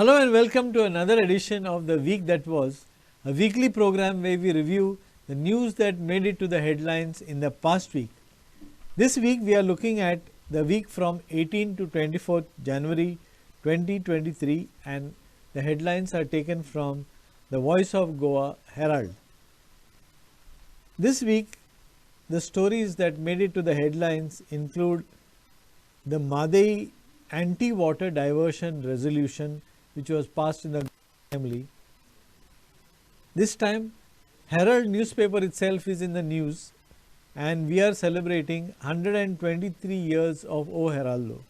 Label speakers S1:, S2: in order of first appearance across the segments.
S1: Hello and welcome to another edition of The Week That Was, a weekly program where we review the news that made it to the headlines in the past week. This week we are looking at the week from 18 to 24th January 2023, and the headlines are taken from the Voice of Goa Herald. This week the stories that made it to the headlines include the Mhadei anti-water diversion resolution, which was passed in the Goa Assembly. This time Herald newspaper itself is in the news, and we are celebrating 123 years of OHeraldo.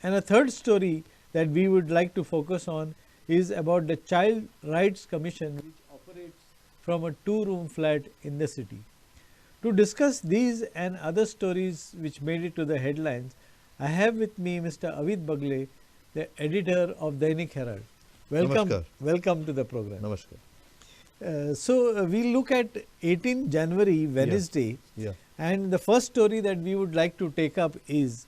S1: And a third story that we would like to focus on is about the Child Rights Commission, which operates from a two-room flat in the city. To discuss these and other stories which made it to the headlines, I have with me Mr. Avid Bagle, the editor of Dainik Herald. Welcome to the program.
S2: Namaskar.
S1: So we look at 18 January, Wednesday, and the first story that we would like to take up is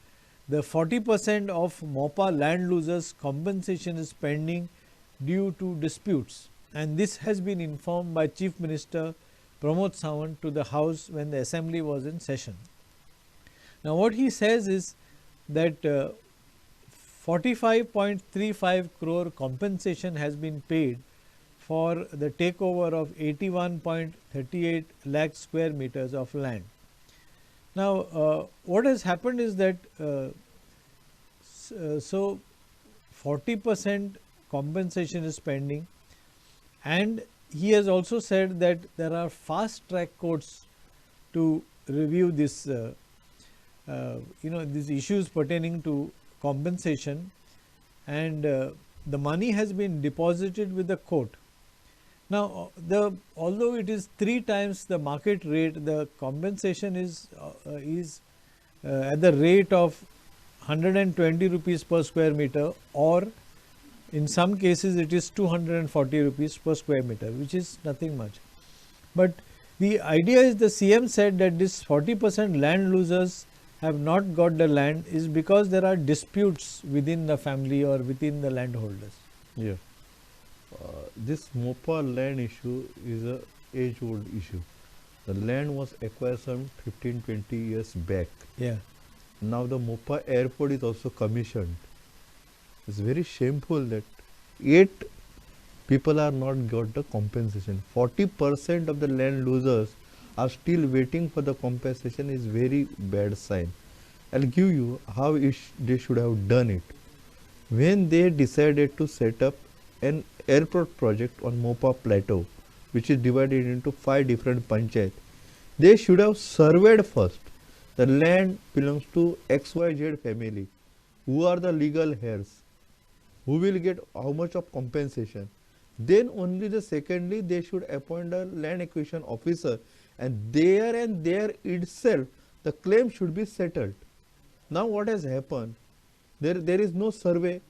S1: the 40% of MOPA land losers compensation is pending due to disputes, and this has been informed by Chief Minister Pramod Sawant to the House when the Assembly was in session. Now what he says is that 45.35 crore compensation has been paid for the takeover of 81.38 lakh square meters of land. Now what has happened is that so 40% compensation is pending, and he has also said that there are fast track courts to review this these issues pertaining to compensation, and the money has been deposited with the court. Now although it is 3 times the market rate, the compensation is at the rate of 120 rupees per square meter, or in some cases it is 240 rupees per square meter, which is nothing much. But the idea is, the CM said that this 40% land losers have not got the land is because there are disputes within the family or within the landholders.
S2: Yeah. This MOPA land issue is a age-old issue. The land was acquired some 15-20 years back.
S1: Yeah.
S2: Now the MOPA airport is also commissioned. It's very shameful that 8 people are not got the compensation. 40% of the land losers are still waiting for the compensation is very bad sign. I'll give you how they should have done it. When they decided to set up an airport project on MOPA plateau, which is divided into 5 different panchayat, they should have surveyed first. The land belongs to XYZ family. Who are the legal heirs? Who will get how much of compensation? Then only secondly they should appoint a land acquisition officer, and there itself the claim should be settled. Now what has happened? There is no survey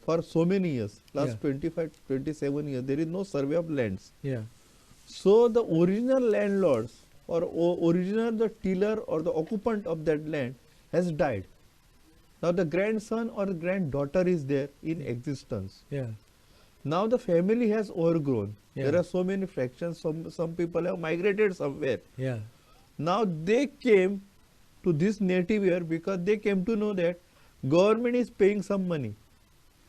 S2: for so many years, last 25, 27 years, there is no survey of lands.
S1: Yeah.
S2: So the original landlords or original the tiller or the occupant of that land has died. Now the grandson or granddaughter is there in existence.
S1: Yeah.
S2: Now the family has overgrown.
S1: Yeah.
S2: There are so many fractions. Some people have migrated somewhere.
S1: Yeah.
S2: Now they came to this native here because they came to know that government is paying some money.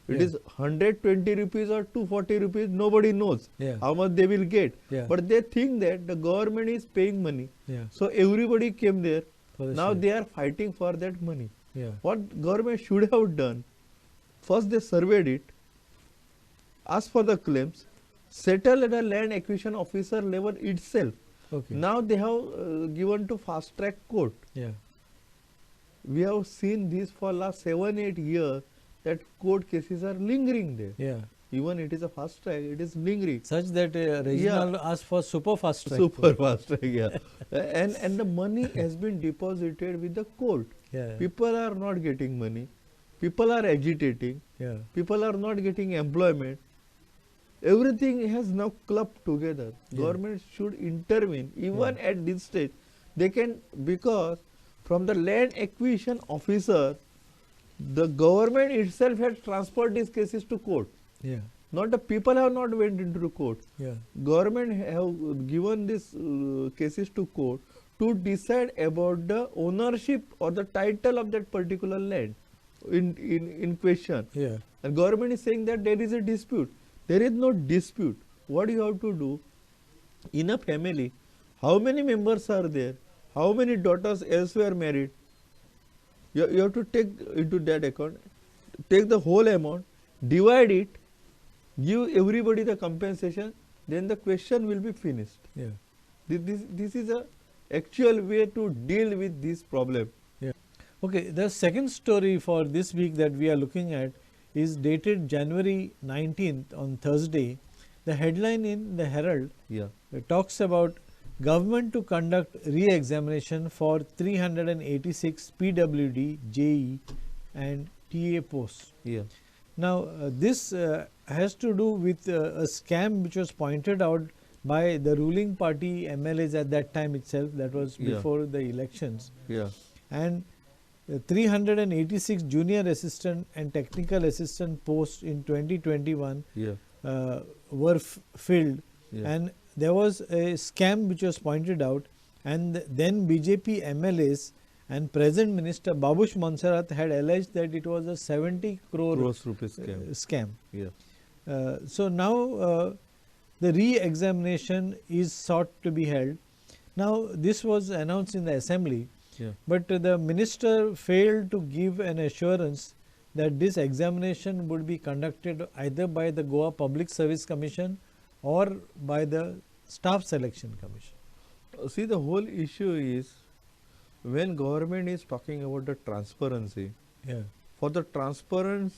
S2: It is 120 rupees or 240 rupees. Nobody knows how much they will get. But they think that the government is paying money. So everybody came there. Now they are fighting for that money. What government should have done? First they surveyed it, asked for the claims, settled at a land acquisition officer level itself. Now they have given to fast track court. We have seen this for last 7-8 years that court cases are lingering there. Even it is a fast track, it is lingering.
S1: Such that regional asked for super fast track.
S2: Super fast track, and the money has been deposited with the court. People are not getting money. People are agitating. People are not getting employment. Everything has now clubbed together. Government should intervene even at this stage. They can, because from the land acquisition officer the government itself had transferred these cases to court.
S1: Yeah.
S2: Not the people have not went into the court.
S1: Yeah.
S2: Government have given these cases to court to decide about the ownership or the title of that particular land in question.
S1: Yeah.
S2: And government is saying that there is a dispute. There is no dispute. What you have to do in a family, how many members are there, how many daughters elsewhere married, you have to take into that account, take the whole amount, divide it, give everybody the compensation, then the question will be finished.
S1: Yeah.
S2: This is a actual way to deal with this problem.
S1: Yeah. Okay, the second story for this week that we are looking at is dated January 19th on Thursday. The headline in the Herald
S2: Yeah.
S1: talks about government to conduct re-examination for 386 PWD, JE and TA posts.
S2: Yeah.
S1: Now, this has to do with a scam which was pointed out by the ruling party MLAs at that time itself, that was
S2: Yeah.
S1: before the elections.
S2: Yeah.
S1: And 386 junior assistant and technical assistant posts in 2021
S2: Yeah.
S1: were filled,
S2: Yeah.
S1: and there was a scam which was pointed out, and then BJP MLAs and present minister Babush Monserrat had alleged that it was a 70 crore
S2: Gross rupees scam.
S1: scam.
S2: Yeah.
S1: So now the re-examination is sought to be held. Now this was announced in the assembly,
S2: Yeah.
S1: but the minister failed to give an assurance that this examination would be conducted either by the Goa Public Service Commission or by the Staff Selection Commission.
S2: See, the whole issue is when government is talking about the transparency,
S1: Yeah.
S2: for the transparent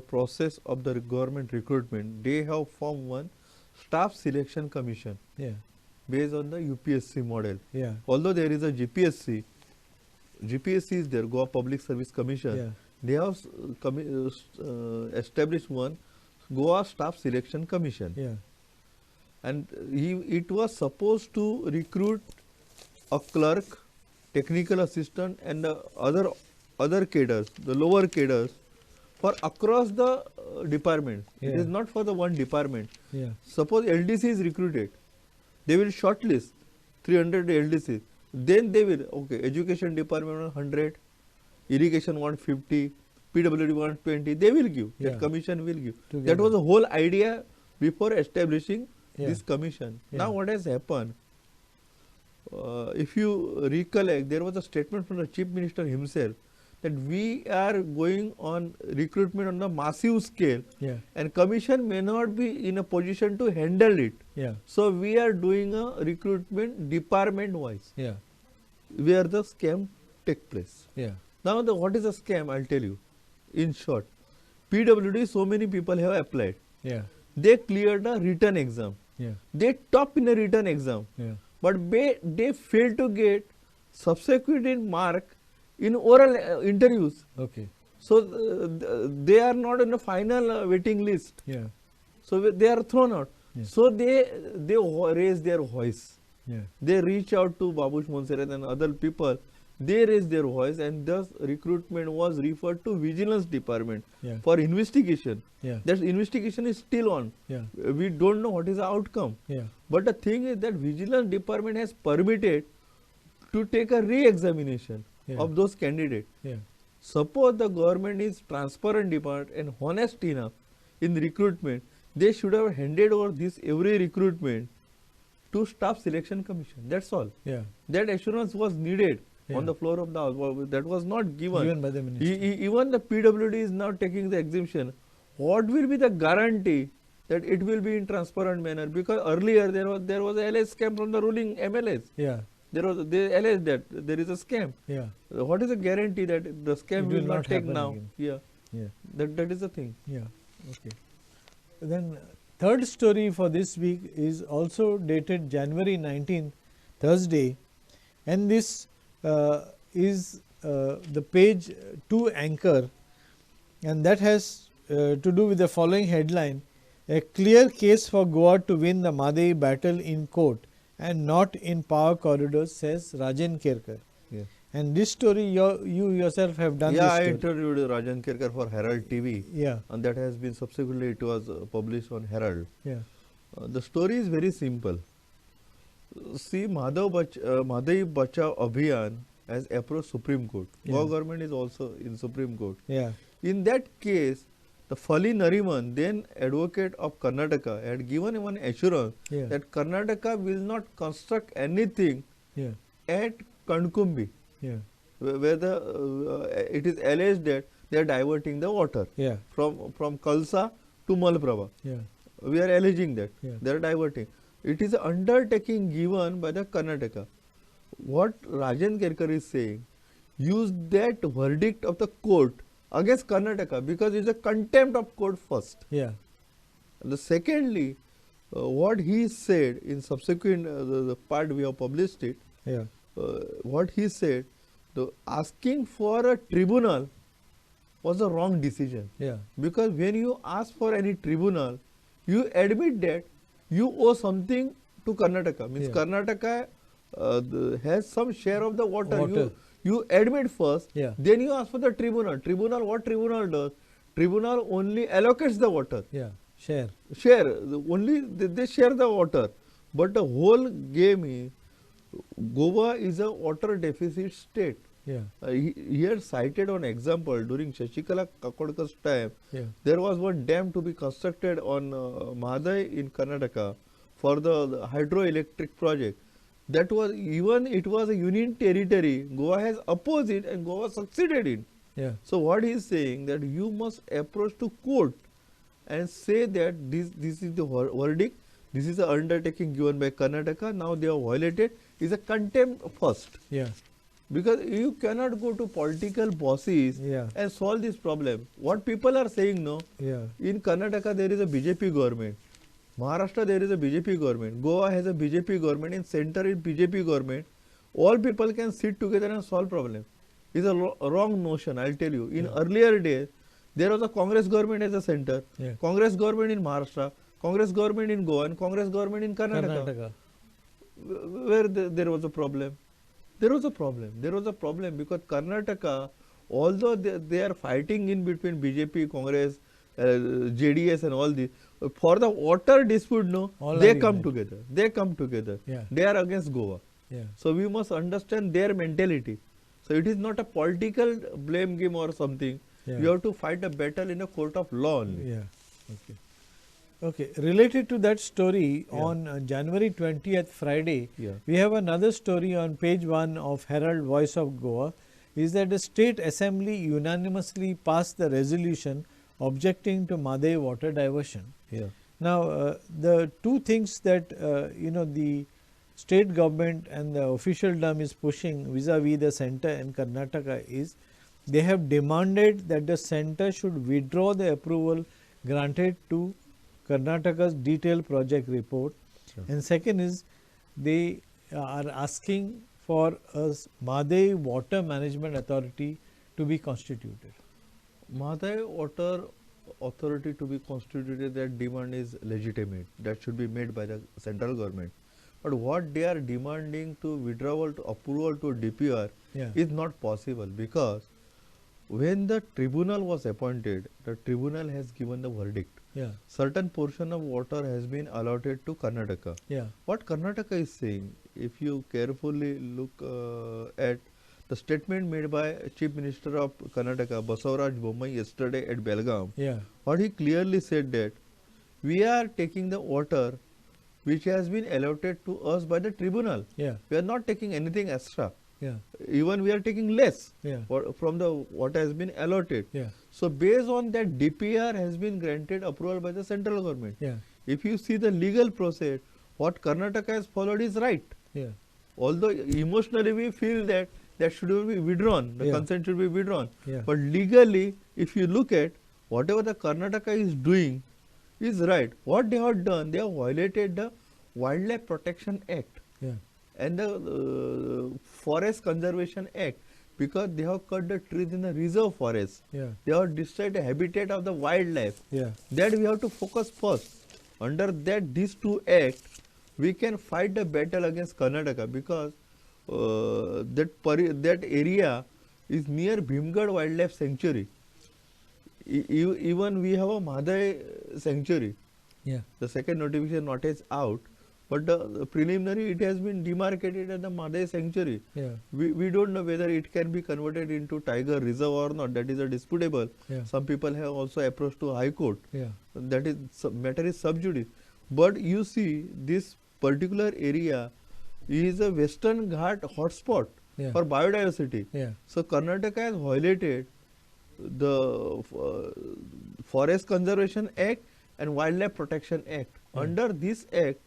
S2: process of the government recruitment, they have formed one staff selection commission
S1: Yeah.
S2: based on the UPSC model.
S1: Yeah.
S2: Although there is a GPSC is there, Goa Public Service Commission.
S1: Yeah.
S2: They have established one Goa Staff Selection Commission.
S1: Yeah.
S2: And it was supposed to recruit a clerk, technical assistant and the other cadres, the lower cadres, for across the department. It
S1: Yeah.
S2: is not for the one department.
S1: Yeah.
S2: Suppose LDC is recruited, they will shortlist 300 LDC. Then they will, okay, education department 100, irrigation 150, PWD 120, they will give,
S1: Yeah.
S2: that commission will give. That
S1: Together.
S2: was the whole idea before establishing
S1: Yeah.
S2: this commission.
S1: Yeah.
S2: Now what has happened? If you recollect, there was a statement from the Chief Minister himself that we are going on recruitment on a massive scale
S1: Yeah.
S2: and commission may not be in a position to handle it.
S1: Yeah.
S2: So we are doing a recruitment department wise
S1: Yeah.
S2: where the scam take place.
S1: Yeah.
S2: Now what is a scam? I'll tell you. In short, PWD, so many people have applied.
S1: Yeah.
S2: They cleared a written exam.
S1: Yeah.
S2: They top in a written exam.
S1: Yeah.
S2: But they fail to get subsequent mark in oral interviews.
S1: Okay.
S2: So they are not in the final waiting list.
S1: Yeah.
S2: So they are thrown out.
S1: Yeah.
S2: So they raise their voice.
S1: Yeah.
S2: They reach out to Babush Monserrat and other people. They raise their voice and thus recruitment was referred to Vigilance Department
S1: Yeah.
S2: for investigation.
S1: Yeah.
S2: That investigation is still on.
S1: Yeah.
S2: We don't know what is the outcome.
S1: Yeah.
S2: But the thing is that Vigilance Department has permitted to take a re-examination
S1: Yeah.
S2: of those candidates.
S1: Yeah.
S2: Suppose the government is transparent department and honest enough in recruitment, they should have handed over this every recruitment to Staff Selection Commission. That's all.
S1: Yeah.
S2: That assurance was needed
S1: Yeah.
S2: on the floor of the house. That was not given.
S1: Given by the minister.
S2: Even the PWD is now taking the exemption. What will be the guarantee that it will be in transparent manner? Because earlier there was a LS scam from the ruling MLAs.
S1: Yeah.
S2: They alleged that there is a scam.
S1: Yeah.
S2: What is the guarantee that the scam
S1: It
S2: will not take
S1: happen
S2: now?
S1: again.
S2: Yeah,
S1: Yeah.
S2: that is the thing.
S1: Yeah. Okay. Then third story for this week is also dated January 19th, Thursday, and this is the page 2 anchor, and that has to do with the following headline: a clear case for Goa to win the Mhadei battle in court and not in power corridors, says Rajan Kerkar.
S2: Yeah.
S1: And this story you yourself have done
S2: Yeah,
S1: this
S2: I
S1: story.
S2: interviewed Rajan Kerkar for Herald TV,
S1: Yeah,
S2: and that has been subsequently it was published on Herald.
S1: yeah,
S2: The story is very simple. See, Mhadei Bachao Abhiyan has approached Supreme Court.
S1: Yeah.
S2: Goa government is also in Supreme Court.
S1: yeah,
S2: In that case, the Fali Nariman, then advocate of Karnataka, had given one assurance
S1: yeah,
S2: that Karnataka will not construct anything
S1: yeah,
S2: at Kankumbi,
S1: yeah,
S2: where it is alleged that they are diverting the water
S1: yeah,
S2: from Kalsa to Malaprabha.
S1: yeah,
S2: We are alleging that
S1: yeah,
S2: they are diverting. It is an undertaking given by the Karnataka. What Rajan Kerkar is saying, use that verdict of the court against Karnataka because it is a contempt of court first.
S1: yeah,
S2: The secondly, what he said in subsequent the part we have published it,
S1: yeah,
S2: what he said, the asking for a tribunal was a wrong decision.
S1: yeah,
S2: Because when you ask for any tribunal, you admit that you owe something to Karnataka. Means
S1: Yeah.
S2: Karnataka has some share of the water.
S1: Water.
S2: You admit first,
S1: Yeah.
S2: then you ask for the tribunal. What tribunal does? Tribunal only allocates the water.
S1: yeah, share.
S2: Only they share the water. But the whole game is, Goa is a water deficit state.
S1: Yeah,
S2: He had cited one example during Shashikala Kakodkar's time.
S1: yeah,
S2: There was one dam to be constructed on Mhadei in Karnataka for the hydroelectric project. That was even it was a union territory. Goa has opposed it and Goa succeeded in.
S1: yeah,
S2: So what he is saying that you must approach to court and say that this is the verdict. This is the undertaking given by Karnataka. Now they have violated. Is a contempt first.
S1: yeah,
S2: Because you cannot go to political bosses
S1: Yeah.
S2: and solve this problem. What people are saying, no,
S1: yeah,
S2: in Karnataka there is a BJP government. Maharashtra there is a BJP government. Goa has a BJP government. In center is BJP government. All people can sit together and solve problem. It's a wrong notion, I'll tell you. In earlier days, there was a Congress government as a center.
S1: Yeah.
S2: Congress government in Maharashtra, Congress government in Goa and Congress government in Karnataka.
S1: Karnataka.
S2: Where there was a problem. There was a problem because Karnataka, although they are fighting in between BJP, Congress, JDS and all this, for the water dispute, no,
S1: All
S2: they
S1: are
S2: come
S1: united.
S2: together. They come together.
S1: Yeah.
S2: They are against Goa.
S1: Yeah,
S2: So we must understand their mentality. So it is not a political blame game or something.
S1: Yeah.
S2: You have to fight a battle in a court of law only.
S1: yeah. Okay. Okay. Related to that story,
S2: Yeah.
S1: on January 20th, Friday,
S2: Yeah.
S1: we have another story on page 1 of Herald Voice of Goa, is that the State Assembly unanimously passed the resolution objecting to Mhadei water diversion.
S2: Yeah.
S1: Now, the two things that the state government and the officialdom is pushing vis-a-vis the center in Karnataka is they have demanded that the center should withdraw the approval granted to Karnataka's detailed project report.
S2: Sure.
S1: And second is they are asking for a Mhadei Water Management Authority to be constituted.
S2: Mhadei Water Authority to be constituted, that demand is legitimate. That should be made by the central government. But what they are demanding to withdrawal to approval to DPR
S1: Yeah.
S2: is not possible because when the tribunal was appointed, the tribunal has given the verdict.
S1: Yeah,
S2: Certain portion of water has been allotted to Karnataka.
S1: yeah,
S2: What Karnataka is saying, if you carefully look at the statement made by Chief Minister of Karnataka, Basavaraj Bommai, yesterday at Belgaum,
S1: yeah,
S2: what he clearly said that we are taking the water which has been allotted to us by the tribunal.
S1: yeah,
S2: We are not taking anything extra.
S1: yeah,
S2: Even we are taking less
S1: yeah,
S2: from the what has been allotted.
S1: yeah,
S2: So based on that, DPR has been granted approval by the central government.
S1: yeah,
S2: If you see the legal process, what Karnataka has followed is right.
S1: yeah,
S2: Although emotionally we feel that should be withdrawn, the
S1: Yeah.
S2: consent should be withdrawn.
S1: yeah,
S2: But legally, if you look at whatever the Karnataka is doing is right. What they have done, they have violated the Wildlife Protection Act
S1: yeah,
S2: and the Forest Conservation Act because they have cut the trees in the reserve forest.
S1: yeah,
S2: They have destroyed the habitat of the wildlife.
S1: yeah,
S2: That we have to focus first. Under that, these two acts, we can fight the battle against Karnataka because that area is near Bhimgad Wildlife Sanctuary. Even we have a Mhadei sanctuary.
S1: Yeah.
S2: The second notification not is out, but the preliminary it has been demarcated as the Mhadei sanctuary.
S1: Yeah.
S2: We don't know whether it can be converted into tiger reserve or not. That is a disputable.
S1: Yeah.
S2: Some people have also approached to High Court.
S1: Yeah.
S2: That is matter is sub judice. But you see, this particular area is a Western Ghat hotspot
S1: Yeah.
S2: for biodiversity.
S1: Yeah.
S2: So Karnataka has violated the Forest Conservation Act and Wildlife Protection Act.
S1: Yeah.
S2: Under this act,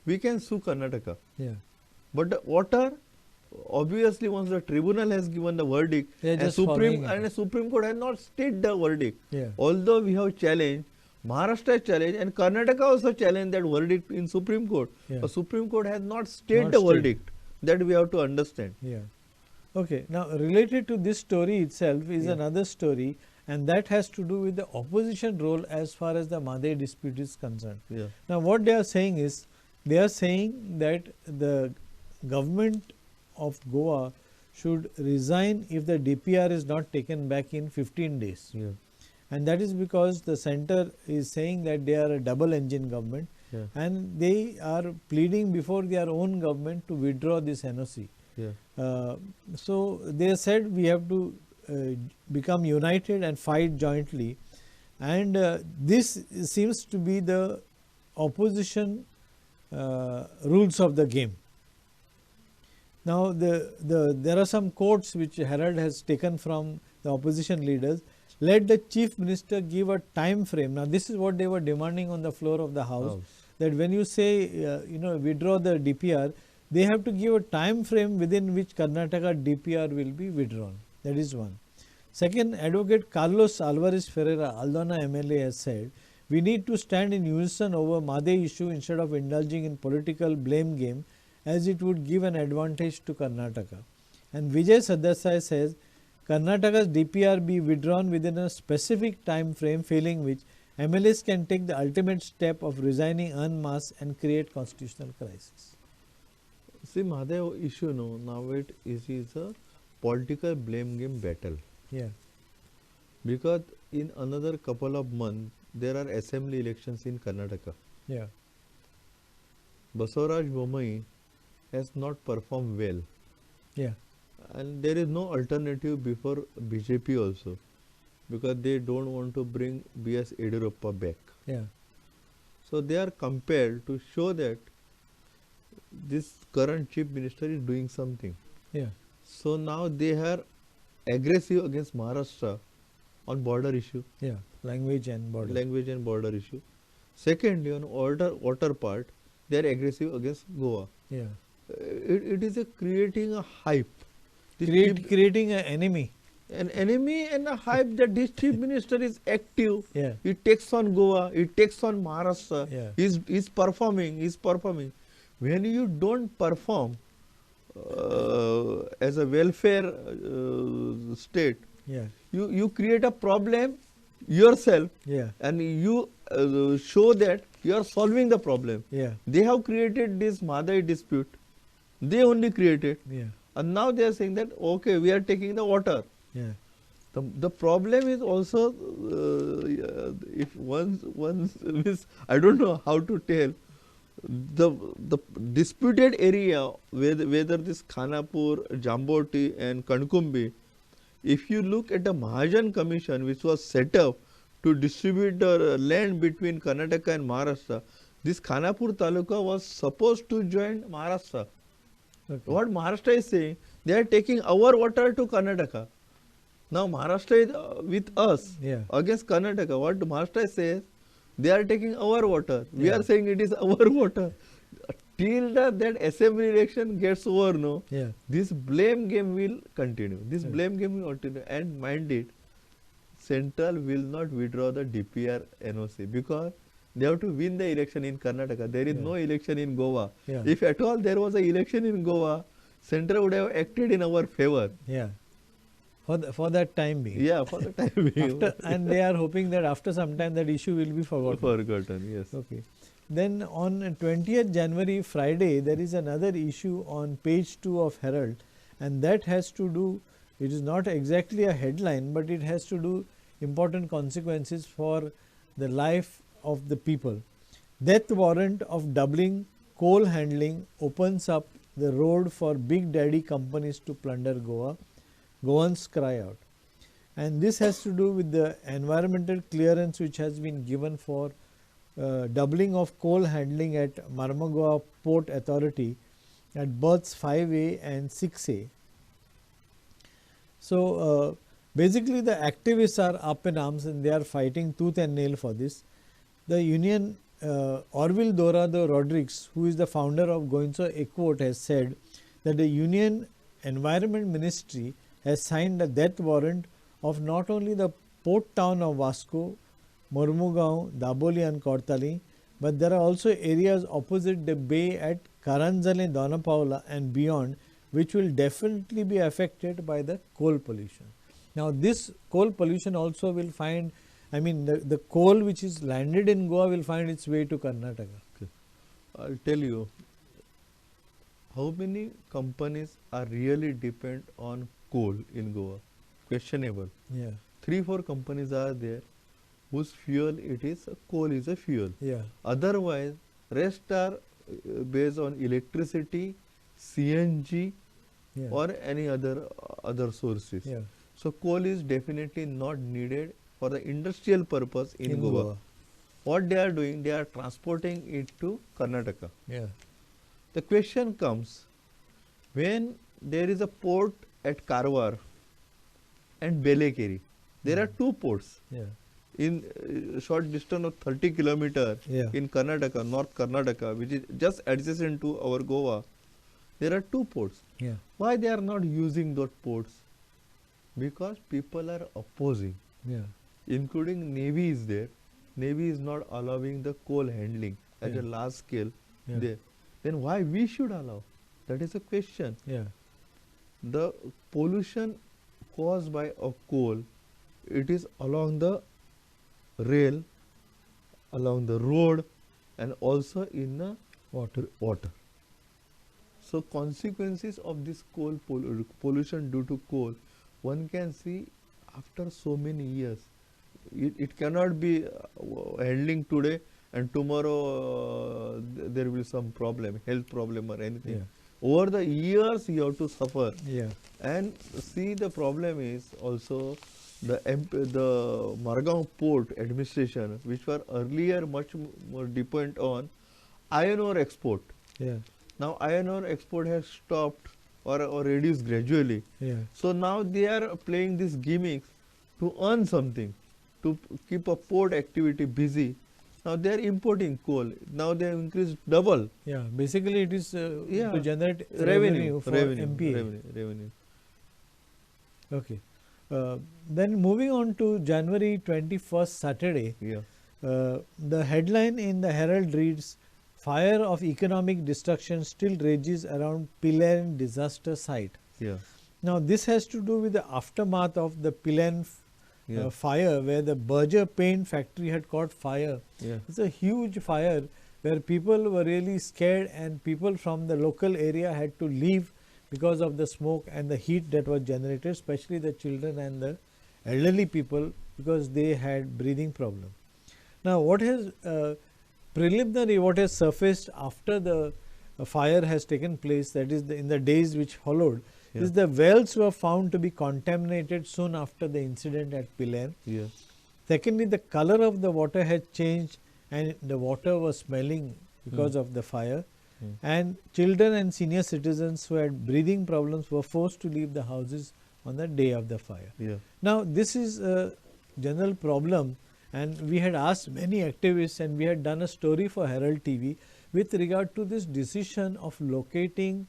S2: we can sue Karnataka.
S1: Yeah.
S2: But the water, obviously, once the tribunal has given the verdict,
S1: They are
S2: and
S1: just
S2: Supreme
S1: following it.
S2: Supreme Court has not stayed the verdict.
S1: Yeah.
S2: Although we have challenged, Maharashtra challenged, and Karnataka also challenged that verdict in Supreme Court.
S1: Yeah.
S2: But Supreme Court has not stayed
S1: Not
S2: the
S1: stayed.
S2: verdict. That we have to understand.
S1: Yeah. Okay. Now, related to this story itself is
S2: Yeah.
S1: another story, and that has to do with the opposition role as far as the Mhadei dispute is concerned.
S2: Yeah.
S1: Now, what they are saying is, they are saying that the government of Goa should resign if the DPR is not taken back in 15 days.
S2: Yeah.
S1: And that is because the center is saying that they are a double engine government,
S2: Yeah.
S1: and they are pleading before their own government to withdraw this NOC.
S2: Yeah.
S1: So they said we have to become united and fight jointly, and this seems to be the opposition rules of the game. Now there are some quotes which Herald has taken from the opposition leaders. Let the chief minister give a time frame. Now this is what they were demanding on the floor of the house, that when you say withdraw the DPR, they have to give a time frame within which Karnataka DPR will be withdrawn. That is one. Second, Advocate Carlos Alvarez Ferreira, Aldona MLA, has said, we need to stand in unison over Mhadei issue instead of indulging in political blame game, as it would give an advantage to Karnataka. And Vijay Sadasai says, Karnataka's DPR be withdrawn within a specific time frame, failing which MLAs can take the ultimate step of resigning en masse and create constitutional crisis.
S2: See, Mhadei issue, no, now it is a political blame game battle.
S1: Yeah.
S2: Because in another couple of months, there are assembly elections in Karnataka.
S1: Yeah.
S2: Basavaraj Bommai has not performed well.
S1: Yeah.
S2: And there is no alternative before BJP also, because they don't want to bring B.S. Yediyurappa back.
S1: Yeah.
S2: So they are compelled to show that this current chief minister is doing something.
S1: Yeah.
S2: So now they are aggressive against Maharashtra on border issue.
S1: Yeah. Language and border.
S2: Language and border issue. Secondly, on water part, they are aggressive against Goa.
S1: Yeah.
S2: It is creating a hype. This
S1: Creating an enemy.
S2: an enemy and a hype that this chief minister is active.
S1: Yeah.
S2: He takes on Goa, he takes on Maharashtra.
S1: Yeah.
S2: He's performing. When you don't perform as a welfare state,
S1: Yeah.
S2: you create a problem yourself,
S1: Yeah.
S2: and you show that you are solving the problem.
S1: Yeah.
S2: They have created this Mhadei dispute. They only created.
S1: Yeah.
S2: And now they are saying that, okay, we are taking the water.
S1: Yeah.
S2: The problem is also, if once I don't know how to tell, the disputed area, whether this Khanapur, Jamboti and Kankumbi, if you look at the Mahajan Commission which was set up to distribute the land between Karnataka and Maharashtra, this Khanapur Taluka was supposed to join Maharashtra.
S1: Okay.
S2: What Maharashtra is saying, they are taking our water to Karnataka. Now Maharashtra is with us
S1: Yeah.
S2: against Karnataka. What Maharashtra says, they are taking our water. We
S1: Yeah.
S2: are saying it is our water. Till that assembly election gets over, no,
S1: Yeah.
S2: this blame game will continue. This blame game will continue. And mind it, Central will not withdraw the DPR NOC because they have to win the election in Karnataka. There is
S1: Yeah.
S2: no election in Goa.
S1: Yeah.
S2: If at all there was an election in Goa, Central would have acted in our favor.
S1: Yeah. For that time being.
S2: Yeah, for the time being.
S1: And they are hoping that after some time that issue will be forgotten.
S2: Forgotten, yes.
S1: Okay. then on 20th January Friday, there is another issue on page 2 of Herald, and that has to do, it is not exactly a headline, but it has to do important consequences for the life of the people. Death warrant of doubling coal handling opens up the road for big daddy companies to plunder Goa. Goans cry out. And this has to do with the environmental clearance which has been given for doubling of coal handling at Marmagua Port Authority at berths 5A and 6A. So, basically the activists are up in arms and they are fighting tooth and nail for this. The union Orville Dorado Rodriguez, who is the founder of Goinso Equot, has said that the union environment ministry has signed a death warrant of not only the port town of Vasco, Mormugao, Daboli and Kortali, but there are also areas opposite the bay at Karanjale, Dona Paula and beyond, which will definitely be affected by the coal pollution. Now, this coal pollution also will find, I mean the coal which is landed in Goa will find its way to Karnataka.
S2: Okay. I'll tell you, how many companies are really depend on coal in Goa? Questionable.
S1: Yeah.
S2: 3-4 companies are there whose fuel it is, coal is a fuel.
S1: Yeah.
S2: Otherwise, rest are based on electricity, CNG
S1: Yeah.
S2: or any other sources.
S1: Yeah.
S2: So, coal is definitely not needed for the industrial purpose in Goa. What they are doing, they are transporting it to Karnataka.
S1: Yeah.
S2: The question comes, when there is a port at Karwar and Belekeri, there are 2 ports
S1: Yeah.
S2: in short distance of 30 kilometers
S1: Yeah.
S2: in Karnataka, North Karnataka, which is just adjacent to our Goa. There are 2 ports.
S1: Yeah.
S2: Why they are not using those ports? Because people are opposing,
S1: Yeah.
S2: including Navy is there. Navy is not allowing the coal handling at
S1: Yeah.
S2: a large scale
S1: Yeah.
S2: there. Then why we should allow? That is a question.
S1: Yeah.
S2: The pollution caused by a coal, it is along the rail, along the road and also in the water. So consequences of this coal pollution due to coal, one can see after so many years. It cannot be handling today and tomorrow there will be some problem, health problem or anything.
S1: Yeah.
S2: Over the years you have to suffer.
S1: Yeah.
S2: And see, the problem is also the Margao port administration, which were earlier much more dependent on iron ore export.
S1: Yeah.
S2: Now iron ore export has stopped or reduced gradually.
S1: Yeah.
S2: So now they are playing these gimmicks to earn something, to keep a port activity busy. Now they are importing coal. Now they have increased double.
S1: Yeah. Basically, it is
S2: Yeah.
S1: to generate revenue for MPA.
S2: Revenue.
S1: Okay. Then moving on to January 21st, Saturday,
S2: Yeah.
S1: the headline in the Herald reads, "Fire of economic destruction still rages around Pilen disaster site."
S2: Yeah.
S1: Now, this has to do with the aftermath of the Pilen
S2: Yeah.
S1: fire, where the Berger paint factory had caught fire.
S2: Yeah.
S1: It's a huge fire where people were really scared, and people from the local area had to leave because of the smoke and the heat that was generated, especially the children and the elderly people, because they had breathing problem. Now, what has preliminary, what has surfaced after the fire has taken place, that is in the days which followed, is the wells were found to be contaminated soon after the incident at Pilen.
S2: Yeah.
S1: Secondly, the color of the water had changed and the water was smelling because of the fire. And children and senior citizens who had breathing problems were forced to leave the houses on the day of the fire.
S2: Yeah.
S1: Now, this is a general problem, and we had asked many activists and we had done a story for Herald TV with regard to this decision of locating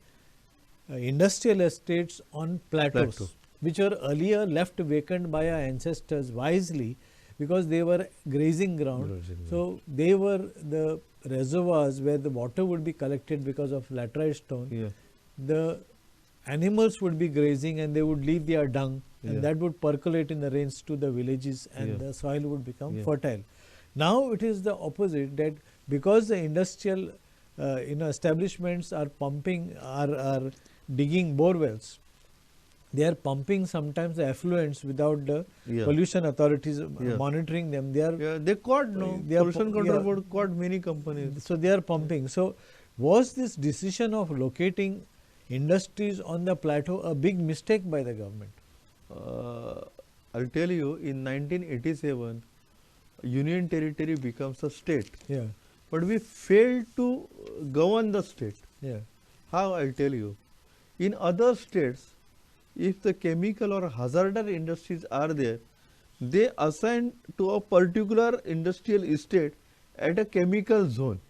S1: industrial estates on plateaus, which were earlier left vacant by our ancestors wisely because they were grazing ground. So, they were the reservoirs where the water would be collected because of laterite stone.
S2: Yeah.
S1: The animals would be grazing and they would leave their dung, and that would percolate in the rains to the villages, and the soil would become fertile. Now it is the opposite, that because the industrial establishments are pumping, are digging bore wells. They are pumping sometimes the effluents without the pollution authorities monitoring them. They are
S2: they caught pollution control board caught many companies.
S1: So they are pumping. So was this decision of locating industries on the plateau a big mistake by the government?
S2: I'll tell you, in 1987, Union Territory becomes a state.
S1: Yeah.
S2: But we failed to govern the state.
S1: Yeah.
S2: How? I'll tell you. In other states, if the chemical or hazardous industries are there, they assign to a particular industrial estate at a chemical zone,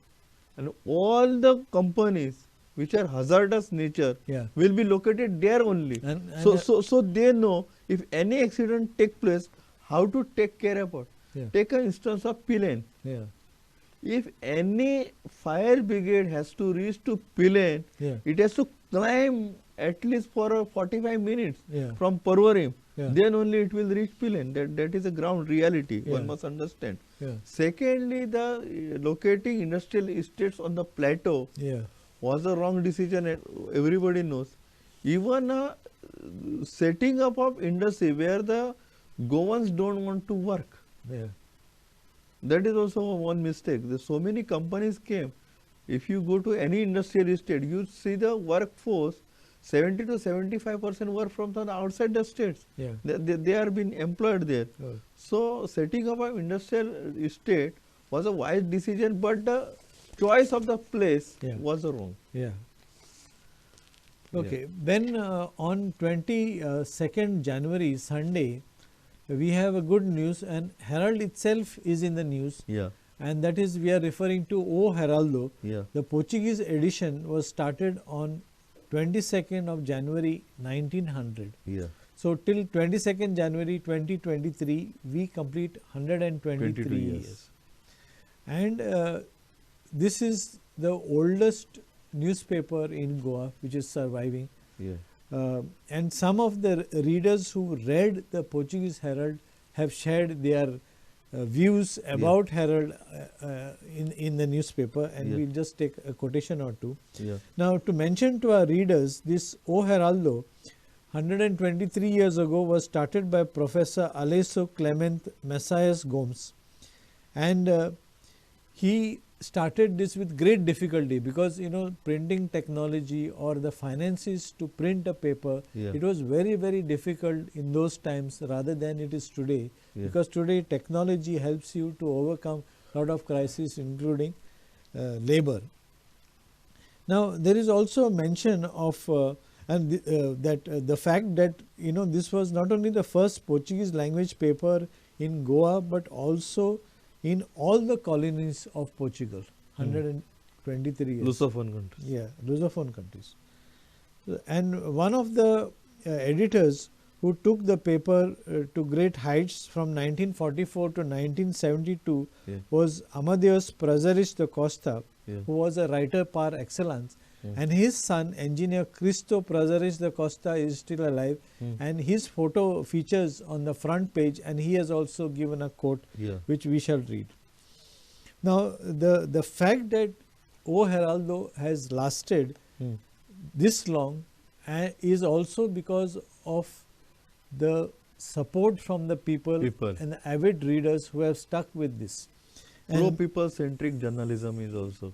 S2: and all the companies which are hazardous nature will be located there only. So they know if any accident take place, how to take care about. Take an instance of Pilen. If any fire brigade has to reach to Pilen, it has to climb at least for 45 minutes from Parvarim. Then only it will reach Pilen. That is a ground reality. One must understand. Secondly, the locating industrial estates on the plateau was a wrong decision. Everybody knows. Even setting up of industry where the Goans don't want to work. That is also one mistake. So many companies came. If you go to any industrial estate, you see the workforce, 70 to 75% work from the outside the states. They are being employed there. So setting up an industrial estate was a wise decision, but the choice of the place was wrong.
S1: Okay. Then on 22nd January, Sunday, we have a good news, and Herald itself is in the news. And that is, we are referring to OHeraldo. The Portuguese edition was started on 22nd of January 1900. So till 22nd January 2023, we complete 123 years. And this is the oldest newspaper in Goa which is surviving. And some of the readers who read the Portuguese Herald have shared their views about Herald in the newspaper, and we'll just take a quotation or two. Now, to mention to our readers, this OHeraldo 123 years ago was started by Professor Alesso Clement Messias Gomes, and he started this with great difficulty because printing technology or the finances to print a paper, it was very, very difficult in those times rather than it is today, because today technology helps you to overcome a lot of crises, including labor. Now there is also a mention of the fact that this was not only the first Portuguese language paper in Goa, but also in all the colonies of Portugal, 123 years.
S2: Lusophone countries.
S1: Lusophone countries. And one of the editors who took the paper to great heights from 1944 to 1972 was Amadeus Prazeres da Costa, who was a writer par excellence. And his son, engineer Cristo Prazeres da Costa, is still alive, and his photo features on the front page, and he has also given a quote which we shall read. Now, the fact that OHeraldo has lasted this long is also because of the support from the people and the avid readers who have stuck with this.
S2: Pro-people-centric journalism is also.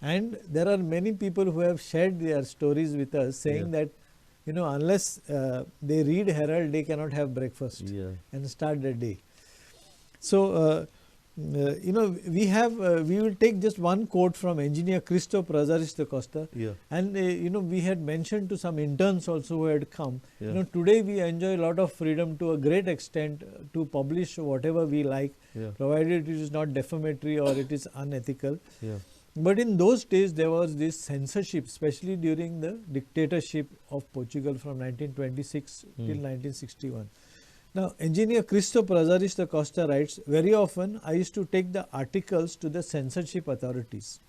S1: And there are many people who have shared their stories with us, saying that unless they read Herald, they cannot have breakfast and start their day. So we will take just one quote from engineer Cristo Prazeres da Costa, and we had mentioned to some interns also who had come. Today we enjoy a lot of freedom to a great extent to publish whatever we like, provided it is not defamatory or it is unethical. But in those days there was this censorship, especially during the dictatorship of Portugal from 1926 till 1961. Now, engineer Cristo Prazeres da Costa writes, very often I used to take the articles to the censorship authorities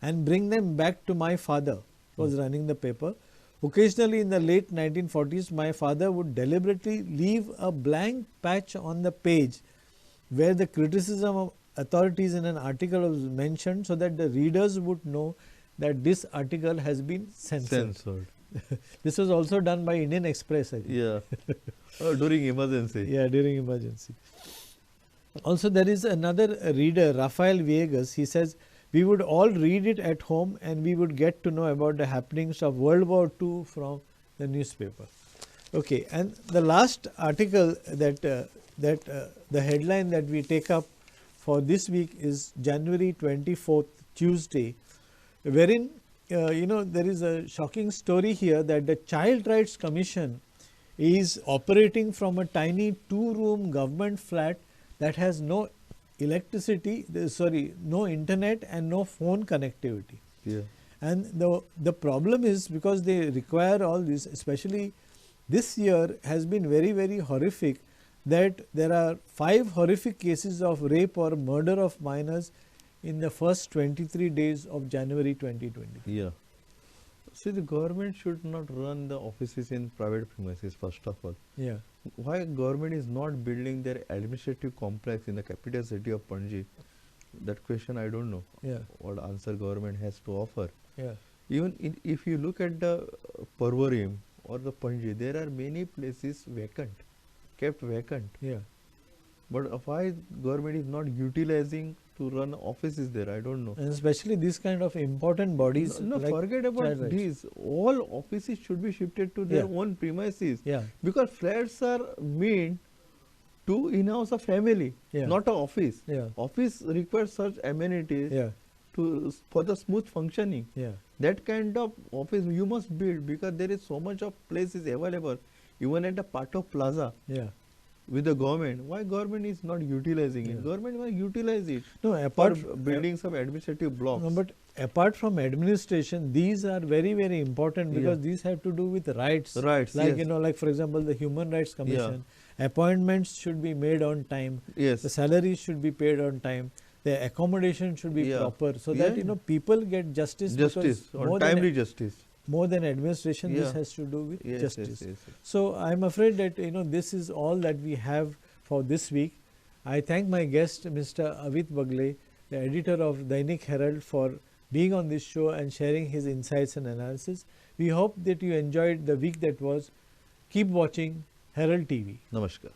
S1: and bring them back to my father, who was running the paper. Occasionally in the late 1940s, my father would deliberately leave a blank patch on the page where the criticism authorities in an article was mentioned so that the readers would know that this article has been censored. This was also done by Indian Express, I think.
S2: Yeah. During emergency.
S1: Yeah, during emergency. Also, there is another reader, Rafael Viegas. He says, we would all read it at home and we would get to know about the happenings of World War II from the newspaper. Okay, and the last article that the headline that we take up for this week is January 24th, Tuesday, wherein there is a shocking story here that the Child Rights Commission is operating from a tiny 2-room government flat that has no electricity, no internet and no phone connectivity.
S2: Yeah.
S1: And the problem is because they require all this, especially this year has been very, very horrific, that there are 5 horrific cases of rape or murder of minors in the first 23 days of January 2020.
S2: Yeah. See, the government should not run the offices in private premises, first of all.
S1: Yeah.
S2: Why government is not building their administrative complex in the capital city of Panji? That question I don't know.
S1: Yeah.
S2: What answer government has to offer.
S1: Yeah.
S2: Even if you look at the Parvarim or the Panji, there are many places vacant, kept vacant.
S1: Yeah.
S2: But why government is not utilizing to run offices there? I don't know.
S1: And especially these kind of important bodies.
S2: No,
S1: like
S2: forget about these. All offices should be shifted to their own premises.
S1: Yeah.
S2: Because flats are meant to in-house a family, not an office.
S1: Yeah.
S2: Office requires such amenities for the smooth functioning.
S1: Yeah.
S2: That kind of office you must build because there is so much of places available, even at the Pato Plaza.
S1: Yeah.
S2: With the government, why government is not utilizing it? Government must utilize it.
S1: No, apart
S2: from building some administrative blocks.
S1: No, but apart from administration, these are very, very important because these have to do with rights.
S2: Rights,
S1: like like for example, the Human Rights Commission. Appointments should be made on time.
S2: Yes.
S1: The salaries should be paid on time. The accommodation should be proper, so that people get justice.
S2: On timely justice.
S1: More than administration, this has to do with justice. So I am afraid that this is all that we have for this week. I thank my guest, Mr. Avit Bagle, the editor of Dainik Herald, for being on this show and sharing his insights and analysis. We hope that you enjoyed the week that was. Keep watching Herald TV.
S2: Namaskar.